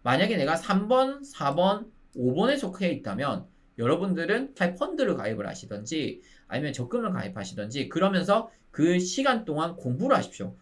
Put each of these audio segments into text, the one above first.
만약에 내가 3번, 4번, 5번에 속해 있다면 여러분들은 차라리 펀드를 가입을 하시던지 아니면 적금을 가입하시던지 그러면서 그 시간 동안 공부를 하십시오.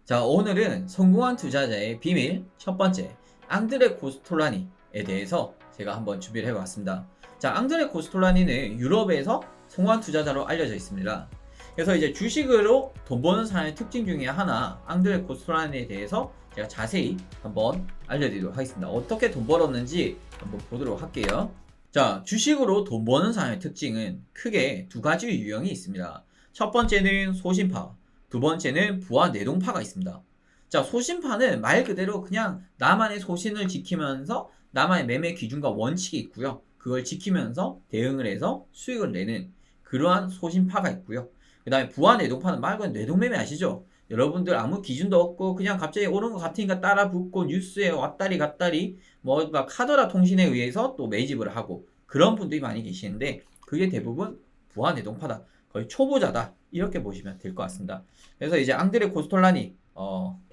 자, 오늘은 성공한 투자자의 비밀 첫 번째, 앙드레 코스톨라니에 대해서 제가 한번 준비를 해봤습니다. 자, 앙드레 코스톨라니는 유럽에서 성공한 투자자로 알려져 있습니다. 그래서 이제 주식으로 돈 버는 사람의 특징 중에 하나, 앙드레 코스톨라니에 대해서 제가 자세히 한번 알려드리도록 하겠습니다. 어떻게 돈 벌었는지 한번 보도록 할게요. 자, 주식으로 돈 버는 사람의 특징은 크게 두 가지 유형이 있습니다. 첫 번째는 소신파, 두 번째는 부와 내동파가 있습니다. 자, 소신파는 말 그대로 그냥 나만의 소신을 지키면서 나만의 매매 기준과 원칙이 있고요. 그걸 지키면서 대응을 해서 수익을 내는 그러한 소신파가 있고요. 그 다음에 부와 내동파는 말 그대로 내동매매 아시죠? 여러분들 아무 기준도 없고 그냥 갑자기 오는 것 같으니까 따라 붙고 뉴스에 왔다리 갔다리 뭐가 카더라 통신에 의해서 또 매집을 하고 그런 분들이 많이 계시는데 그게 대부분 부와 내동파다. 거의 초보자다. 이렇게 보시면 될 것 같습니다. 그래서 이제 앙드레 코스톨라니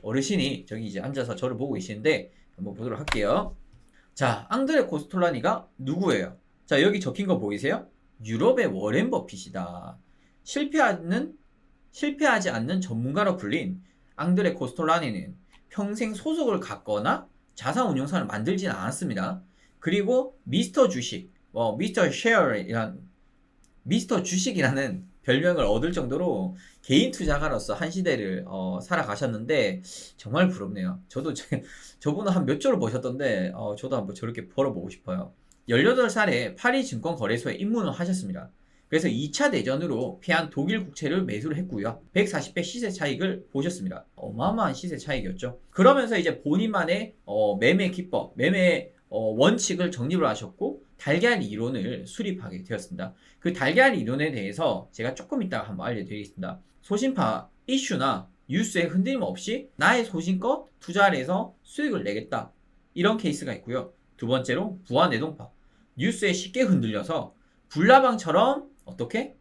어르신이 저기 이제 앉아서 저를 보고 계시는데 한번 보도록 할게요. 자, 앙드레 코스톨라니가 누구예요? 자, 여기 적힌 거 보이세요? 유럽의 워렌 버핏이다. 실패하지 않는 전문가로 불린 앙드레 코스톨라니는 평생 소속을 갖거나 자산운용사를 만들진 않았습니다. 그리고 미스터 주식, 미스터 주식이라는 별명을 얻을 정도로 개인 투자가로서 한 시대를 살아가셨는데 정말 부럽네요. 저도 저분은 한 몇 조를 버셨던데 저도 한번 저렇게 벌어보고 싶어요. 18살에 파리 증권거래소에 입문을 하셨습니다. 그래서 2차 대전으로 패한 독일 국채를 매수를 했고요. 140배 시세 차익을 보셨습니다. 어마어마한 시세 차익이었죠. 그러면서 이제 본인만의 매매 기법, 매매 원칙을 정립을 하셨고 달걀 이론을 수립하게 되었습니다. 그 달걀 이론에 대해서 제가 조금 이따가 한번 알려드리겠습니다. 소신파 이슈나 뉴스에 흔들림 없이 나의 소신껏 투자를 해서 수익을 내겠다. 이런 케이스가 있고요. 두 번째로 부와 내동파. 뉴스에 쉽게 흔들려서 불나방처럼 어떻게?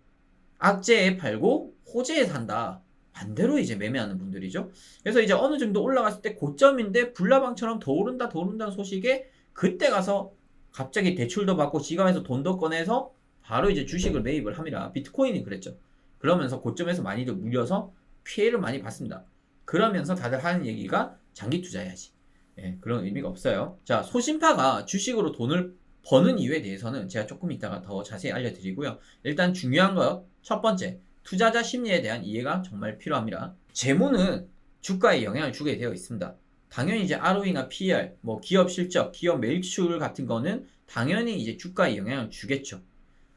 악재에 팔고 호재에 산다. 반대로 이제 매매하는 분들이죠. 그래서 이제 어느 정도 올라갔을 때 고점인데 불나방처럼 더 오른다 더 오른다는 소식에 그때 가서 갑자기 대출도 받고 지갑에서 돈도 꺼내서 바로 이제 주식을 매입을 합니다. 비트코인이 그랬죠. 그러면서 고점에서 많이들 물려서 피해를 많이 봤습니다. 그러면서 다들 하는 얘기가 장기 투자해야지. 예, 그런 의미가 없어요. 자, 소신파가 주식으로 돈을 버는 이유에 대해서는 제가 조금 이따가 더 자세히 알려드리고요. 일단 중요한 거 첫 번째, 투자자 심리에 대한 이해가 정말 필요합니다. 재무는 주가에 영향을 주게 되어 있습니다. 당연히 이제 ROE나 PER, 뭐 기업 실적, 기업 매출 같은 거는 당연히 이제 주가에 영향을 주겠죠.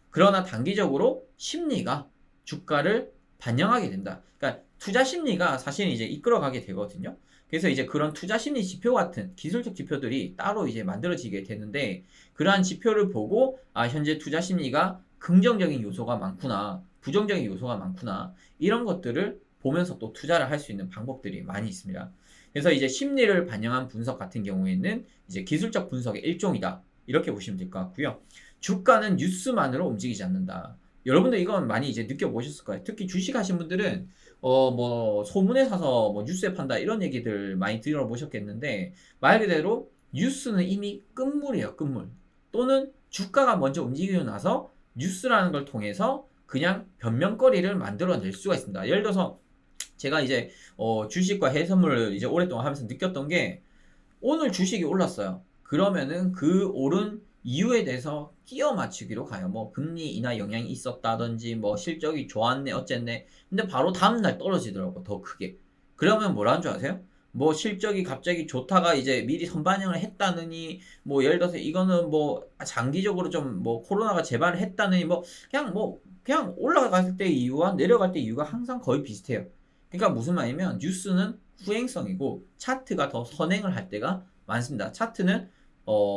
그러나 단기적으로 심리가 주가를 반영하게 된다. 그러니까 투자 심리가 사실 이제 이끌어가게 되거든요. 그래서 이제 그런 투자 심리 지표 같은 기술적 지표들이 따로 이제 만들어지게 되는데 그러한 지표를 보고 현재 투자 심리가 긍정적인 요소가 많구나, 부정적인 요소가 많구나 이런 것들을 보면서 또 투자를 할 수 있는 방법들이 많이 있습니다. 그래서 이제 심리를 반영한 분석 같은 경우에는 이제 기술적 분석의 일종이다. 이렇게 보시면 될 것 같고요. 주가는 뉴스만으로 움직이지 않는다. 여러분들 이건 많이 이제 느껴보셨을 거예요. 특히 주식 하신 분들은 뭐 소문에 사서 뭐 뉴스에 판다 이런 얘기들 많이 들어보셨겠는데 말 그대로 뉴스는 이미 끝물이에요. 끝물. 또는 주가가 먼저 움직이고 나서 뉴스라는 걸 통해서 그냥 변명거리를 만들어낼 수가 있습니다. 예를 들어서 제가 이제 주식과 해선물을 이제 오랫동안 하면서 느꼈던 게 오늘 주식이 올랐어요. 그러면은 그 오른 이유에 대해서 끼워 맞추기로 가요. 뭐 금리 인하 영향이 있었다든지 뭐 실적이 좋았네 어쨌네. 근데 바로 다음날 떨어지더라고 더 크게. 그러면 뭐라는 줄 아세요? 뭐 실적이 갑자기 좋다가 이제 미리 선반영을 했다느니 뭐 예를 들어서 이거는 뭐 장기적으로 좀 뭐 코로나가 재발을 했다느니 뭐 그냥 올라갔을 때 이유와 내려갈 때 이유가 항상 거의 비슷해요. 그러니까 무슨 말이냐면 뉴스는 후행성이고 차트가 더 선행을 할 때가 많습니다. 차트는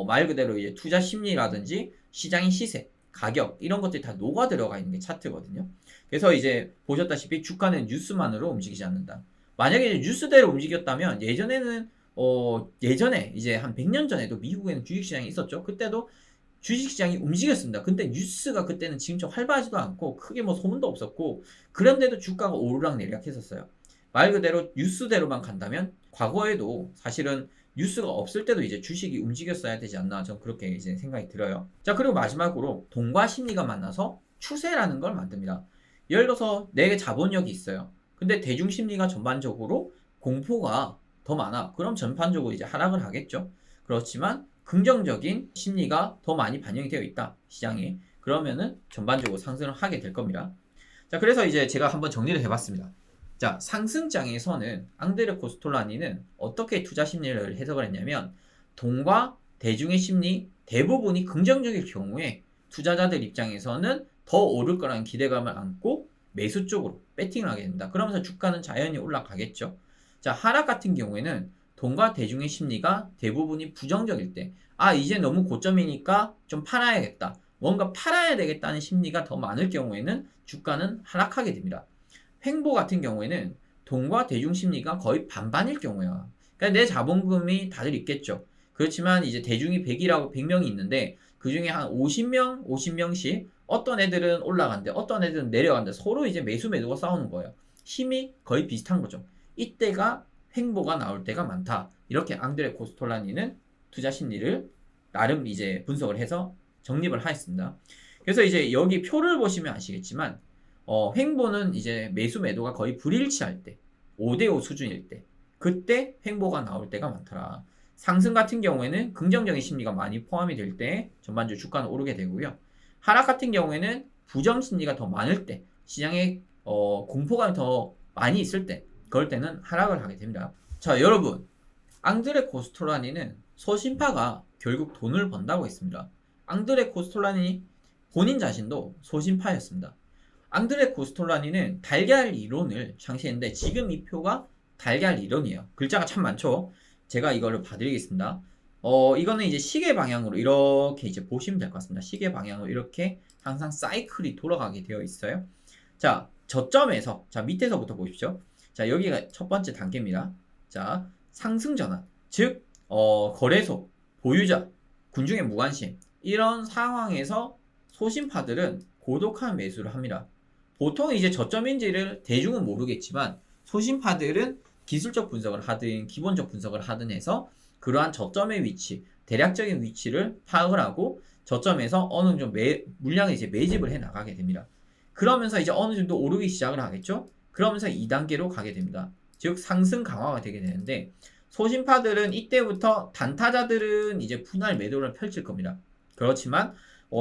말 그대로 이제 투자 심리라든지 시장의 시세, 가격 이런 것들이 다 녹아 들어가 있는 게 차트거든요. 그래서 이제 보셨다시피 주가는 뉴스만으로 움직이지 않는다. 만약에 이제 뉴스대로 움직였다면 예전에 이제 한 100년 전에도 미국에는 주식시장이 있었죠. 그때도 주식시장이 움직였습니다. 근데 뉴스가 그때는 지금처럼 활발하지도 않고 크게 뭐 소문도 없었고 그런데도 주가가 오르락내리락 했었어요. 말 그대로 뉴스대로만 간다면 과거에도 사실은 뉴스가 없을 때도 이제 주식이 움직였어야 되지 않나 저는 그렇게 이제 생각이 들어요. 자, 그리고 마지막으로 돈과 심리가 만나서 추세라는 걸 만듭니다. 예를 들어서 내게 자본력이 있어요. 근데 대중 심리가 전반적으로 공포가 더 많아. 그럼 전반적으로 이제 하락을 하겠죠. 그렇지만 긍정적인 심리가 더 많이 반영이 되어 있다. 시장에. 그러면은 전반적으로 상승을 하게 될 겁니다. 자, 그래서 이제 제가 한번 정리를 해봤습니다. 자, 상승장에서는 앙드레 코스톨라니는 어떻게 투자 심리를 해석을 했냐면 돈과 대중의 심리 대부분이 긍정적일 경우에 투자자들 입장에서는 더 오를 거라는 기대감을 안고 매수 쪽으로 배팅을 하게 됩니다. 그러면서 주가는 자연히 올라가겠죠. 자, 하락 같은 경우에는 돈과 대중의 심리가 대부분이 부정적일 때, 아, 이제 너무 고점이니까 좀 팔아야겠다. 뭔가 팔아야 되겠다는 심리가 더 많을 경우에는 주가는 하락하게 됩니다. 횡보 같은 경우에는 돈과 대중 심리가 거의 반반일 경우야. 그러니까 내 자본금이 다들 있겠죠. 그렇지만 이제 대중이 100명이 있는데 그 중에 한 50명씩 어떤 애들은 올라간대, 어떤 애들은 내려간대. 서로 이제 매수 매도가 싸우는 거예요. 힘이 거의 비슷한 거죠. 이때가 횡보가 나올 때가 많다. 이렇게 앙드레 코스톨라니는 투자 심리를 나름 이제 분석을 해서 정립을 하였습니다. 그래서 이제 여기 표를 보시면 아시겠지만 횡보는 이제 매수 매도가 거의 불일치할 때 5대5 수준일 때 그때 횡보가 나올 때가 많더라. 상승 같은 경우에는 긍정적인 심리가 많이 포함이 될 때 전반적으로 주가는 오르게 되고요. 하락 같은 경우에는 부정 심리가 더 많을 때 시장에 공포감이 더 많이 있을 때 그럴 때는 하락을 하게 됩니다. 자, 여러분, 앙드레 코스톨라니는 소신파가 결국 돈을 번다고 했습니다. 앙드레 코스톨라니 본인 자신도 소신파였습니다. 앙드레 코스톨라니는 달걀 이론을 창시했는데 지금 이 표가 달걀 이론이에요. 글자가 참 많죠. 제가 이거를 봐드리겠습니다. 이거는 이제 시계 방향으로 이렇게 이제 보시면 될 것 같습니다. 시계 방향으로 이렇게 항상 사이클이 돌아가게 되어 있어요. 자, 저점에서, 자, 밑에서부터 보십시오. 자, 여기가 첫 번째 단계입니다. 자, 상승 전환. 즉, 거래소, 보유자, 군중의 무관심. 이런 상황에서 소심파들은 고독한 매수를 합니다. 보통 이제 저점인지를 대중은 모르겠지만, 소심파들은 기술적 분석을 하든, 기본적 분석을 하든 해서 그러한 저점의 위치, 대략적인 위치를 파악을 하고, 저점에서 어느 정도 물량을 이제 매집을 해 나가게 됩니다. 그러면서 이제 어느 정도 오르기 시작을 하겠죠? 그러면서 2단계로 가게 됩니다. 즉 상승 강화가 되게 되는데 소심파들은 이때부터 단타자들은 이제 분할 매도를 펼칠 겁니다. 그렇지만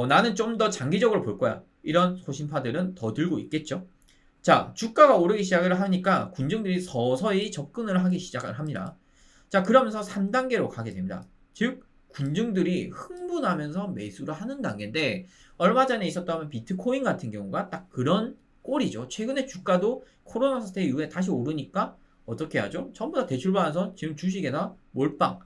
나는 좀 더 장기적으로 볼 거야. 이런 소심파들은 더 들고 있겠죠. 자, 주가가 오르기 시작을 하니까 군중들이 서서히 접근을 하기 시작을 합니다. 자, 그러면서 3단계로 가게 됩니다. 즉 군중들이 흥분하면서 매수를 하는 단계인데 얼마 전에 있었던 비트코인 같은 경우가 딱 그런 꼴이죠. 최근에 주가도 코로나 사태 이후에 다시 오르니까 어떻게 하죠? 전부 다 대출받아서 지금 주식에다 몰빵,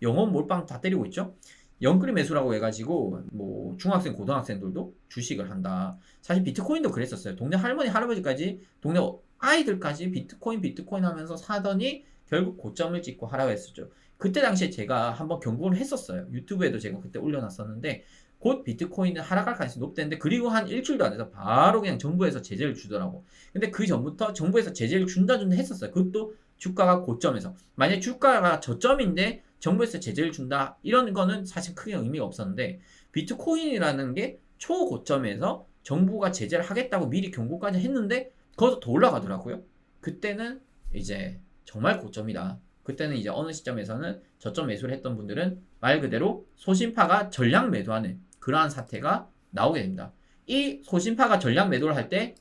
영업 몰빵 다 때리고 있죠. 영끌이 매수라고 해가지고 뭐 중학생, 고등학생들도 주식을 한다. 사실 비트코인도 그랬었어요. 동네 할머니, 할아버지까지 동네 아이들까지 비트코인 하면서 사더니 결국 고점을 찍고 하락을 했었죠. 그때 당시에 제가 한번 경고를 했었어요. 유튜브에도 제가 그때 올려놨었는데 곧 비트코인은 하락할 가능성이 높대는데 그리고 한 일주일도 안 돼서 바로 그냥 정부에서 제재를 주더라고. 근데 그 전부터 정부에서 제재를 준다 했었어요. 그것도 주가가 고점에서. 만약에 주가가 저점인데 정부에서 제재를 준다 이런 거는 사실 크게 의미가 없었는데 비트코인이라는 게 초고점에서 정부가 제재를 하겠다고 미리 경고까지 했는데 거기서 더 올라가더라고요. 그때는 이제 정말 고점이다. 그때는 이제 어느 시점에서는 저점 매수를 했던 분들은 말 그대로 소심파가 전량 매도하는 그러한 사태가 나오게 됩니다. 이 소심파가 전량 매도를 할 때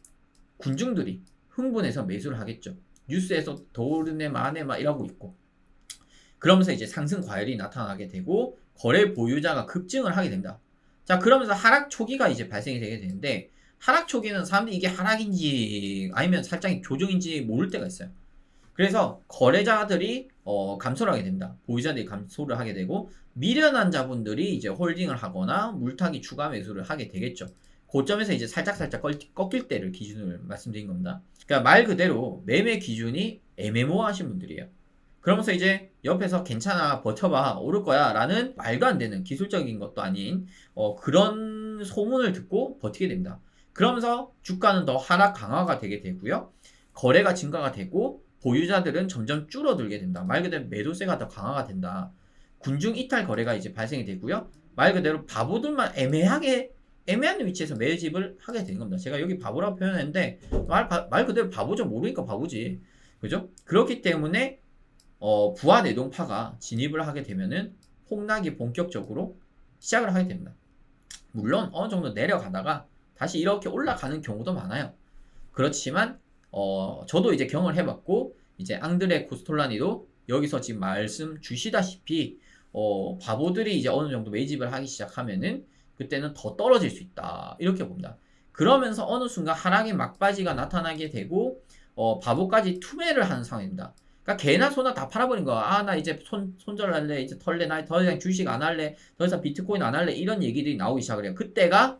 군중들이 흥분해서 매수를 하겠죠. 뉴스에서 더 오르네 마네 막 이러고 있고 그러면서 이제 상승 과열이 나타나게 되고 거래 보유자가 급증을 하게 됩니다. 자, 그러면서 하락 초기가 이제 발생이 되게 되는데 하락 초기는 사람들이 이게 하락인지 아니면 살짝 조정인지 모를 때가 있어요. 그래서 거래자들이 감소를 하게 됩니다. 보유자들이 감소를 하게 되고 미련한 자분들이 이제 홀딩을 하거나 물타기 추가 매수를 하게 되겠죠. 고점에서 이제 살짝 꺾일 때를 기준으로 말씀드린 겁니다. 그러니까 말 그대로 매매 기준이 애매모호하신 분들이에요. 그러면서 이제 옆에서 괜찮아 버텨봐 오를 거야 라는 말도 안 되는 기술적인 것도 아닌 그런 소문을 듣고 버티게 됩니다. 그러면서 주가는 더 하락 강화가 되게 되고요. 거래가 증가가 되고 보유자들은 점점 줄어들게 된다. 말 그대로 매도세가 더 강화가 된다. 군중 이탈 거래가 이제 발생이 되고요. 말 그대로 바보들만 애매한 위치에서 매집을 하게 되는 겁니다. 제가 여기 바보라고 표현했는데 말 그대로 바보죠. 모르니까 바보지. 그죠? 그렇기 때문에 부하 내동파가 진입을 하게 되면은 폭락이 본격적으로 시작을 하게 됩니다. 물론 어느 정도 내려가다가 다시 이렇게 올라가는 경우도 많아요. 그렇지만 저도 이제 경험을 해봤고 이제 앙드레 코스톨라니도 여기서 지금 말씀 주시다시피 바보들이 이제 어느 정도 매집을 하기 시작하면은 그때는 더 떨어질 수 있다 이렇게 봅니다. 그러면서 어느 순간 하락의 막바지가 나타나게 되고 바보까지 투매를 하는 상황입니다. 그러니까 개나 소나 다 팔아버린 거야. 아, 나 이제 손절할래, 이제 털래, 나 더 이상 주식 안 할래, 더 이상 비트코인 안 할래, 이런 얘기들이 나오기 시작을 해요. 그때가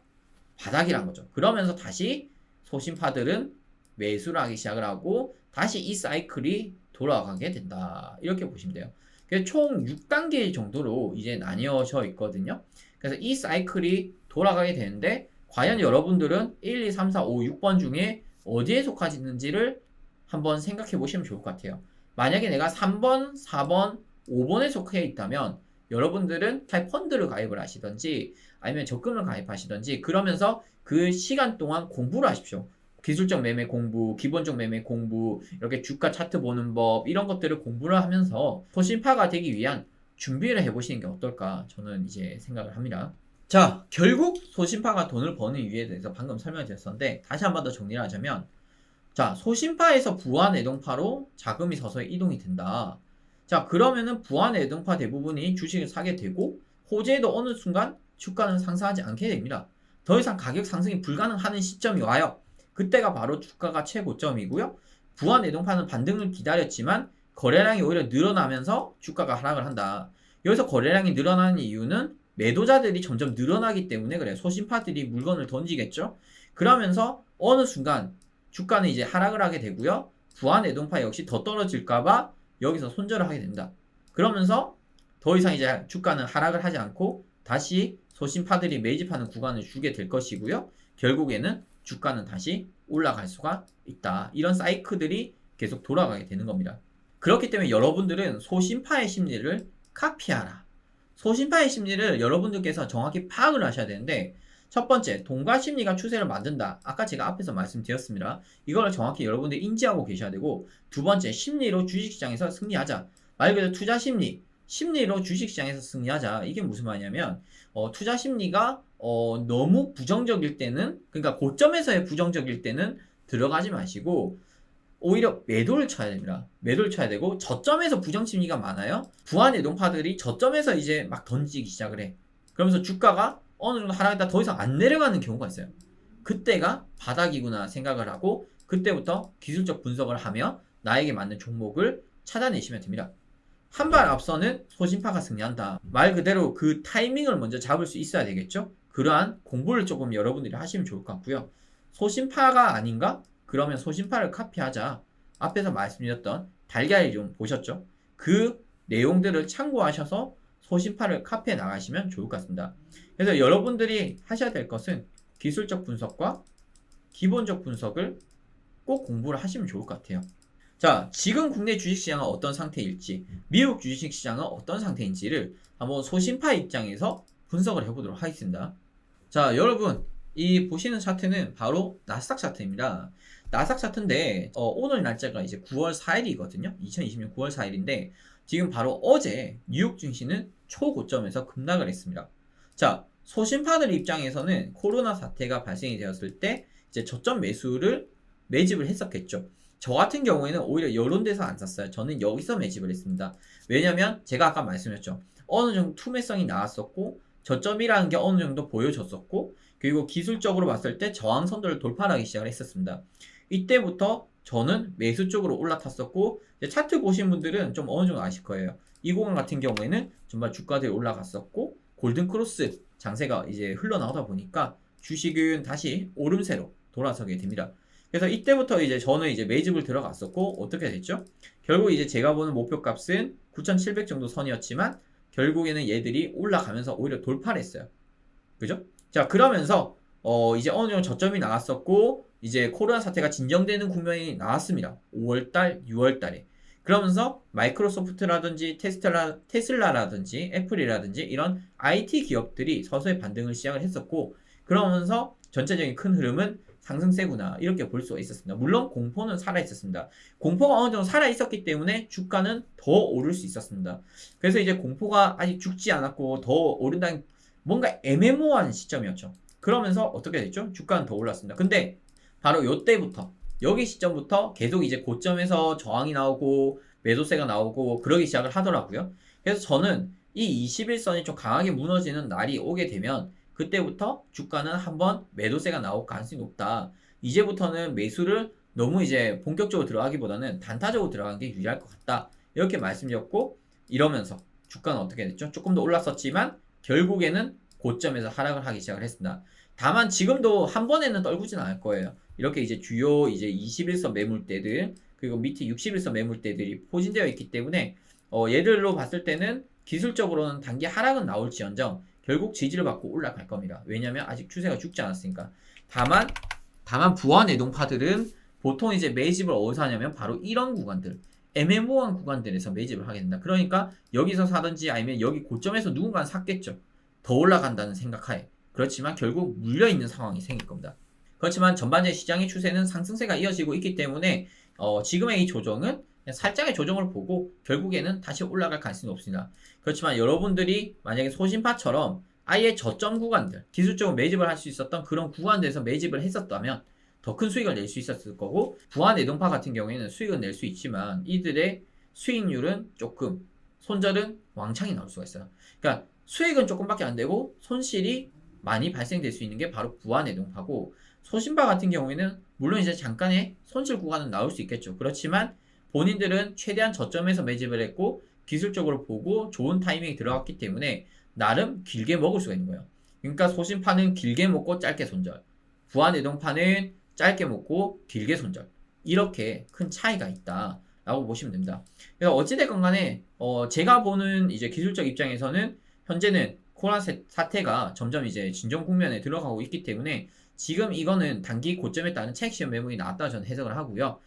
바닥이란 거죠. 그러면서 다시 소심파들은 매수를 하기 시작을 하고 다시 이 사이클이 돌아가게 된다. 이렇게 보시면 돼요. 그래서 총 6단계 정도로 이제 나뉘어져 있거든요. 그래서 이 사이클이 돌아가게 되는데 과연 여러분들은 1, 2, 3, 4, 5, 6번 중에 어디에 속하는지를 한번 생각해 보시면 좋을 것 같아요. 만약에 내가 3번, 4번, 5번에 속해 있다면 여러분들은 차라리 펀드를 가입을 하시던지 아니면 적금을 가입하시던지 그러면서 그 시간 동안 공부를 하십시오. 기술적 매매 공부, 기본적 매매 공부, 이렇게 주가 차트 보는 법 이런 것들을 공부를 하면서 소신파가 되기 위한 준비를 해보시는 게 어떨까 저는 이제 생각을 합니다. 자, 결국 소신파가 돈을 버는 이유에 대해서 방금 설명드렸었는데 다시 한 번 더 정리를 하자면 자, 소신파에서 부안내동파로 자금이 서서히 이동이 된다. 자, 그러면은 부안내동파 대부분이 주식을 사게 되고 호재에도 어느 순간 주가는 상승하지 않게 됩니다. 더 이상 가격 상승이 불가능하는 시점이 와요. 그때가 바로 주가가 최고점이고요. 부안내동파는 반등을 기다렸지만 거래량이 오히려 늘어나면서 주가가 하락을 한다. 여기서 거래량이 늘어나는 이유는 매도자들이 점점 늘어나기 때문에 그래요. 소신파들이 물건을 던지겠죠. 그러면서 어느 순간 주가는 이제 하락을 하게 되고요. 부안내동파 역시 더 떨어질까봐 여기서 손절을 하게 됩니다. 그러면서 더 이상 이제 주가는 하락을 하지 않고 다시 소신파들이 매집하는 구간을 주게 될 것이고요. 결국에는 주가는 다시 올라갈 수가 있다. 이런 사이클들이 계속 돌아가게 되는 겁니다. 그렇기 때문에 여러분들은 소신파의 심리를 카피하라. 소신파의 심리를 여러분들께서 정확히 파악을 하셔야 되는데 첫 번째, 동가 심리가 추세를 만든다. 아까 제가 앞에서 말씀드렸습니다. 이걸 정확히 여러분들이 인지하고 계셔야 되고 두 번째, 심리로 주식시장에서 승리하자. 말 그대로 투자 심리로 주식시장에서 승리하자. 이게 무슨 말이냐면 투자 심리가 너무 부정적일 때는 그러니까 고점에서의 부정적일 때는 들어가지 마시고 오히려 매도를 쳐야 됩니다. 매도를 쳐야 되고 저점에서 부정 심리가 많아요. 부안내동파들이 저점에서 이제 막 던지기 시작을 해. 그러면서 주가가 어느 정도 하락했다 더 이상 안 내려가는 경우가 있어요. 그때가 바닥이구나 생각을 하고 그때부터 기술적 분석을 하며 나에게 맞는 종목을 찾아내시면 됩니다. 한 발 앞서는 소신파가 승리한다. 말 그대로 그 타이밍을 먼저 잡을 수 있어야 되겠죠? 그러한 공부를 조금 여러분들이 하시면 좋을 것 같고요. 소신파가 아닌가? 그러면 소신파를 카피하자. 앞에서 말씀드렸던 달걀 좀 보셨죠? 그 내용들을 참고하셔서 소신파를 카피해 나가시면 좋을 것 같습니다. 그래서 여러분들이 하셔야 될 것은 기술적 분석과 기본적 분석을 꼭 공부를 하시면 좋을 것 같아요. 자, 지금 국내 주식시장은 어떤 상태일지, 미국 주식시장은 어떤 상태인지를 한번 소신파 입장에서 분석을 해보도록 하겠습니다. 자, 여러분, 이 보시는 차트는 바로 나스닥 차트입니다. 나스닥 차트인데 오늘 날짜가 이제 9월 4일이거든요. 2020년 9월 4일인데 지금 바로 어제 뉴욕 증시는 초고점에서 급락을 했습니다. 자, 소신파들 입장에서는 코로나 사태가 발생이 되었을 때 이제 저점 매수를 매집을 했었겠죠. 저 같은 경우에는 오히려 이런 데서 안 샀어요. 저는 여기서 매집을 했습니다. 왜냐면 제가 아까 말씀드렸죠. 어느 정도 투매성이 나왔었고 저점이라는 게 어느 정도 보여졌었고 그리고 기술적으로 봤을 때 저항선들을 돌파하기 시작을 했었습니다. 이때부터 저는 매수 쪽으로 올라탔었고 차트 보신 분들은 좀 어느 정도 아실 거예요. 이 구간 같은 경우에는 정말 주가들이 올라갔었고 골든크로스 장세가 이제 흘러나오다 보니까 주식은 다시 오름세로 돌아서게 됩니다. 그래서 이때부터 이제 저는 이제 매집을 들어갔었고 어떻게 됐죠? 결국 이제 제가 보는 목표 값은 9,700 정도 선이었지만 결국에는 얘들이 올라가면서 오히려 돌파를 했어요. 그죠? 자, 그러면서 이제 어느 정도 저점이 나왔었고 이제 코로나 사태가 진정되는 국면이 나왔습니다. 5월달, 6월달에. 그러면서 마이크로소프트라든지 테슬라라든지 애플이라든지 이런 IT 기업들이 서서히 반등을 시작을 했었고 그러면서 전체적인 큰 흐름은 상승세구나 이렇게 볼 수가 있었습니다. 물론 공포는 살아있었습니다. 공포가 어느 정도 살아있었기 때문에 주가는 더 오를 수 있었습니다. 그래서 이제 공포가 아직 죽지 않았고 더 오른다는 뭔가 애매모호한 시점이었죠. 그러면서 어떻게 됐죠? 주가는 더 올랐습니다. 근데 바로 요때부터 여기 시점부터 계속 이제 고점에서 저항이 나오고 매도세가 나오고 그러기 시작을 하더라고요. 그래서 저는 이 21선이 좀 강하게 무너지는 날이 오게 되면 그때부터 주가는 한번 매도세가 나올 가능성이 높다. 이제부터는 매수를 너무 이제 본격적으로 들어가기보다는 단타적으로 들어가는 게 유리할 것 같다. 이렇게 말씀드렸고 이러면서 주가는 어떻게 됐죠? 조금 더 올랐었지만 결국에는 고점에서 하락을 하기 시작을 했습니다. 다만 지금도 한 번에는 떨구진 않을 거예요. 이렇게 이제 주요 이제 21선 매물대들 그리고 밑에 61선 매물대들이 포진되어 있기 때문에 얘들로 봤을 때는 기술적으로는 단기 하락은 나올지언정 결국 지지를 받고 올라갈 겁니다. 왜냐하면 아직 추세가 죽지 않았으니까. 다만 부하 내동파들은 보통 이제 매집을 어디서 하냐면 바로 이런 구간들 애매모호한 구간들에서 매집을 하게 된다. 그러니까 여기서 사든지 아니면 여기 고점에서 누군가는 샀겠죠. 더 올라간다는 생각하에. 그렇지만 결국 물려있는 상황이 생길 겁니다. 그렇지만 전반적인 시장의 추세는 상승세가 이어지고 있기 때문에 지금의 이 조정은 살짝의 조정을 보고 결국에는 다시 올라갈 가능성이 높습니다. 그렇지만 여러분들이 만약에 소신파처럼 아예 저점 구간들, 기술적으로 매집을 할 수 있었던 그런 구간들에서 매집을 했었다면 더 큰 수익을 낼 수 있었을 거고 부하 내동파 같은 경우에는 수익은 낼 수 있지만 이들의 수익률은 조금 손절은 왕창이 나올 수가 있어요. 그러니까 수익은 조금밖에 안 되고 손실이 많이 발생될 수 있는 게 바로 부하 내동파고 소신파 같은 경우에는 물론 이제 잠깐의 손실 구간은 나올 수 있겠죠. 그렇지만 본인들은 최대한 저점에서 매집을 했고 기술적으로 보고 좋은 타이밍이 들어갔기 때문에 나름 길게 먹을 수가 있는 거예요. 그러니까 소신파는 길게 먹고 짧게 손절, 부하 내동파는 짧게 먹고 길게 손절 이렇게 큰 차이가 있다라고 보시면 됩니다. 그래서 어찌됐건 간에 제가 보는 이제 기술적 입장에서는 현재는 코로나 사태가 점점 이제 진정 국면에 들어가고 있기 때문에 지금 이거는 단기 고점에 따른 차익 실현 매물이 나왔다 저는 해석을 하고요.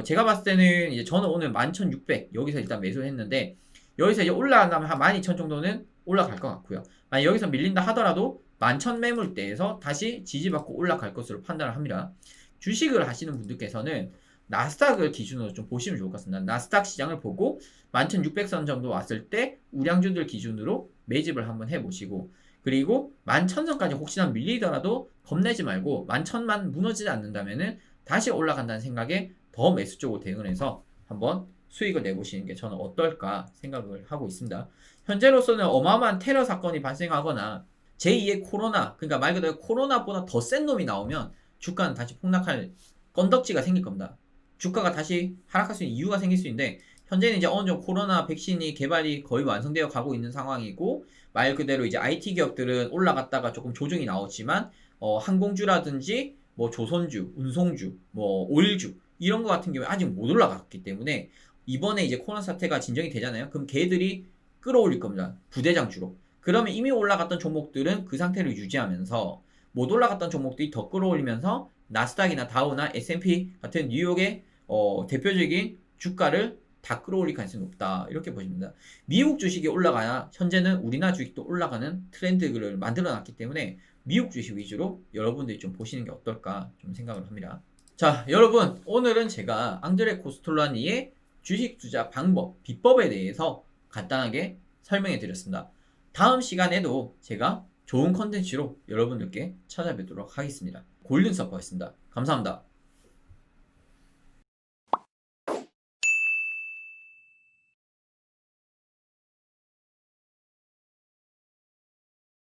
제가 봤을 때는 이제 저는 오늘 11,600 여기서 일단 매수를 했는데 여기서 이제 올라간다면 한 12,000 정도는 올라갈 것 같고요. 만약 여기서 밀린다 하더라도 11,000 매물대에서 다시 지지받고 올라갈 것으로 판단을 합니다. 주식을 하시는 분들께서는 나스닥을 기준으로 좀 보시면 좋을 것 같습니다. 나스닥 시장을 보고 11,600선 정도 왔을 때 우량주들 기준으로 매집을 한번 해보시고 그리고 11,000선까지 혹시나 밀리더라도 겁내지 말고 11,000만 무너지지 않는다면은 다시 올라간다는 생각에 더 매수 쪽으로 대응을 해서 한번 수익을 내보시는 게 저는 어떨까 생각을 하고 있습니다. 현재로서는 어마어마한 테러 사건이 발생하거나 제2의 코로나, 그러니까 말 그대로 코로나보다 더 센 놈이 나오면 주가는 다시 폭락할 건덕지가 생길 겁니다. 주가가 다시 하락할 수 있는 이유가 생길 수 있는데 현재는 이제 어느 정도 코로나 백신이 개발이 거의 완성되어 가고 있는 상황이고 말 그대로 이제 IT 기업들은 올라갔다가 조금 조정이 나오지만 항공주라든지 뭐 조선주, 운송주, 뭐 오일주 이런 거 같은 경우에 아직 못 올라갔기 때문에 이번에 이제 코로나 사태가 진정이 되잖아요. 그럼 걔들이 끌어올릴 겁니다. 부대장주로. 그러면 이미 올라갔던 종목들은 그 상태를 유지하면서 못 올라갔던 종목들이 더 끌어올리면서 나스닥이나 다우나 S&P 같은 뉴욕의 대표적인 주가를 다 끌어올릴 가능성이 높다. 이렇게 보십니다. 미국 주식이 올라가야 현재는 우리나라 주식도 올라가는 트렌드를 만들어 놨기 때문에 미국 주식 위주로 여러분들이 좀 보시는 게 어떨까 좀 생각을 합니다. 자, 여러분 오늘은 제가 앙드레 코스톨라니의 주식 투자 방법, 비법에 대해서 간단하게 설명해 드렸습니다. 다음 시간에도 제가 좋은 컨텐츠로 여러분들께 찾아뵙도록 하겠습니다. 골든 서퍼였습니다. 감사합니다.